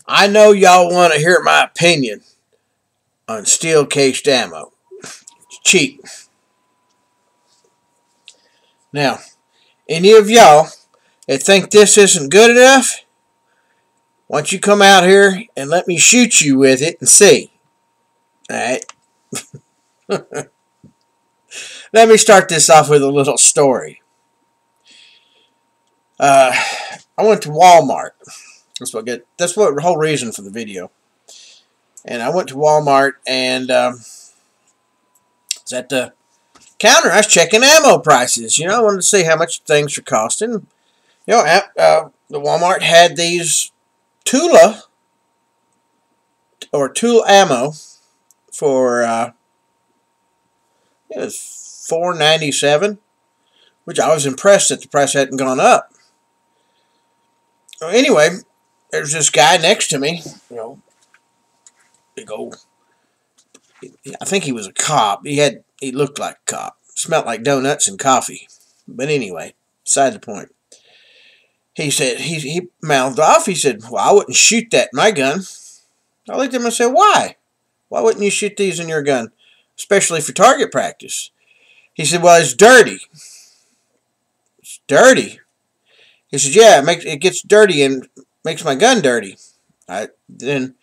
I know y'all want to hear my opinion on steel cased ammo. It's cheap. Now, any of y'all that think this isn't good enough, why don't you come out here and let me shoot you with it and see. Alright? Let me start this off with a little story. I went to Walmart. That's what the whole reason for the video. And I went to Walmart and was at the counter. I was checking ammo prices. You know, I wanted to see how much things were costing. You know, the Walmart had these Tulammo for it was $4.97, which I was impressed that the price hadn't gone up. Well, anyway, there's this guy next to me, you know, big old. I think he was a cop. He looked like a cop. Smelled like donuts and coffee. But anyway, beside the point. He said, he mouthed off. He said, well, I wouldn't shoot that in my gun. I looked at him and said, why? Why wouldn't you shoot these in your gun? Especially for target practice. He said, well, it's dirty. It's dirty. He said, yeah, it gets dirty and makes my gun dirty. Then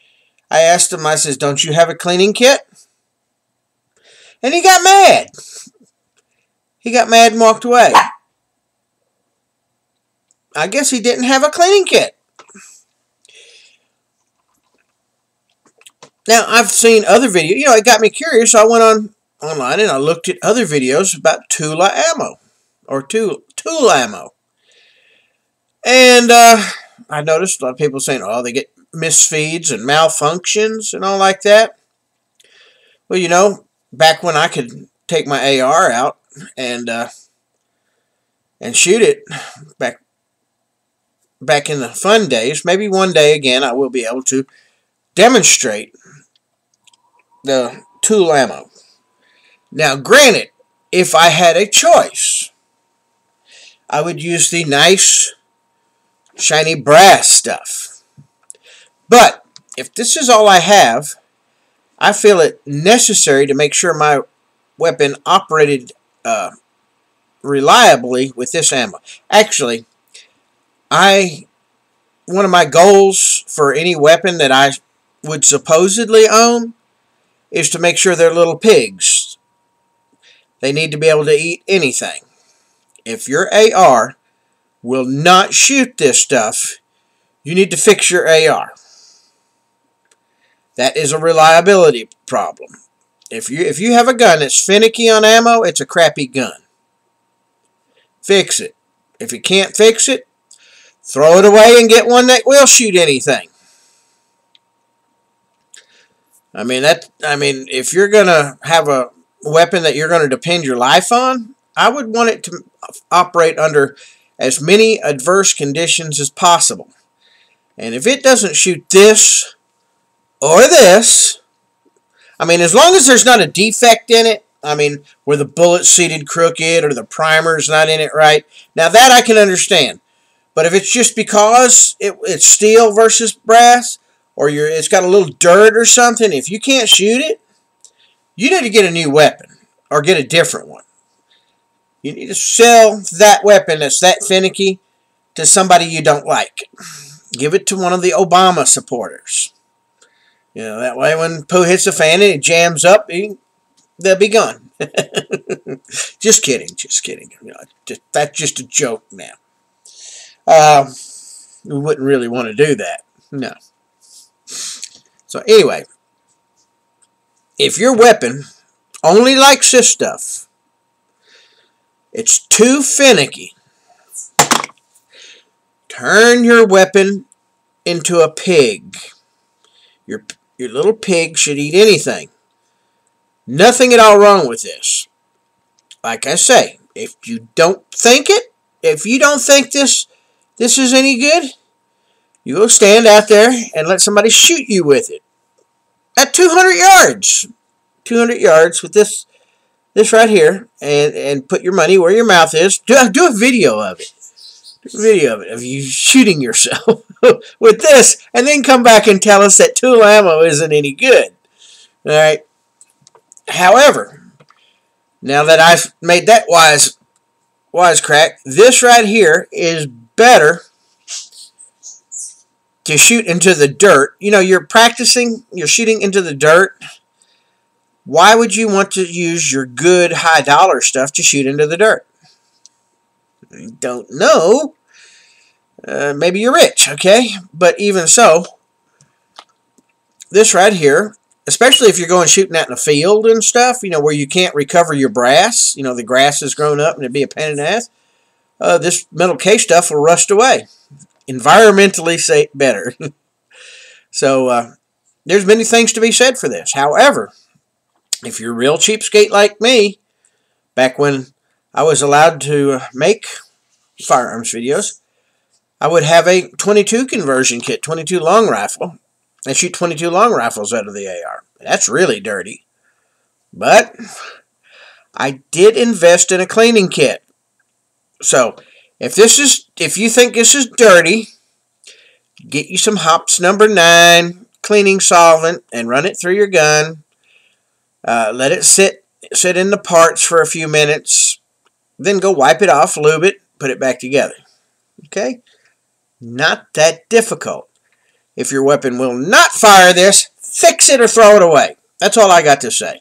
I asked him, I says, don't you have a cleaning kit? And he got mad. He got mad and walked away. I guess he didn't have a cleaning kit. Now, I've seen other videos. You know, it got me curious. So I went online and I looked at other videos about Tulammo. Or Tulammo. And I noticed a lot of people saying, oh, they get misfeeds and malfunctions and all like that. Well, you know, back when I could take my AR out and shoot it, back in the fun days, maybe one day again I will be able to demonstrate the Tulammo. Now, granted, if I had a choice, I would use the nice, shiny brass stuff. But if this is all I have, I feel it necessary to make sure my weapon operated reliably with this ammo. Actually, one of my goals for any weapon that I would supposedly own is to make sure they're little pigs. They need to be able to eat anything. If your AR will not shoot this stuff, you need to fix your AR. That is a reliability problem. If you have a gun that's finicky on ammo, it's a crappy gun. Fix it. If you can't fix it, throw it away and get one that will shoot anything. I mean, if you're going to have a weapon that you're going to depend your life on, I would want it to operate under as many adverse conditions as possible. And if it doesn't shoot this or this, I mean, as long as there's not a defect in it, I mean, where the bullet's seated crooked or the primer's not in it right, now that I can understand. But if it's just because it's steel versus brass, or it's got a little dirt or something, if you can't shoot it, you need to get a new weapon or get a different one. You need to sell that weapon that's that finicky to somebody you don't like. Give it to one of the Obama supporters. You know, that way when poo hits the fan and it jams up, they'll be gone. Just kidding, just kidding. You know, that's just a joke now. We wouldn't really want to do that. No. So anyway, if your weapon only likes this stuff, it's too finicky, turn your weapon into a pig. Your little pig should eat anything. Nothing at all wrong with this. Like I say, if you don't think this is any good, you go stand out there and let somebody shoot you with it. At 200 yards. 200 yards with this right here. And put your money where your mouth is. Do a video of it. Do a video of it. Of you shooting yourself. with this, and then come back and tell us that Tulammo isn't any good. All right. However, now that I've made that wisecrack, this right here is better to shoot into the dirt. You know, you're practicing, you're shooting into the dirt. Why would you want to use your good high dollar stuff to shoot into the dirt? I don't know. Maybe you're rich, okay? But even so, this right here, especially if you're going shooting out in a field and stuff, you know, where you can't recover your brass, you know, the grass has grown up and it'd be a pain in the ass, this metal case stuff will rust away. Environmentally safe, better. So, there's many things to be said for this. However, if you're a real cheapskate like me, back when I was allowed to make firearms videos, I would have a 22 conversion kit, 22 long rifle, and shoot 22 long rifles out of the AR. That's really dirty. But I did invest in a cleaning kit. So if you think this is dirty, get you some Hops number 9 cleaning solvent and run it through your gun. Let it sit in the parts for a few minutes. Then go wipe it off, lube it, put it back together. Okay? Not that difficult. If your weapon will not fire this, fix it or throw it away. That's all I got to say.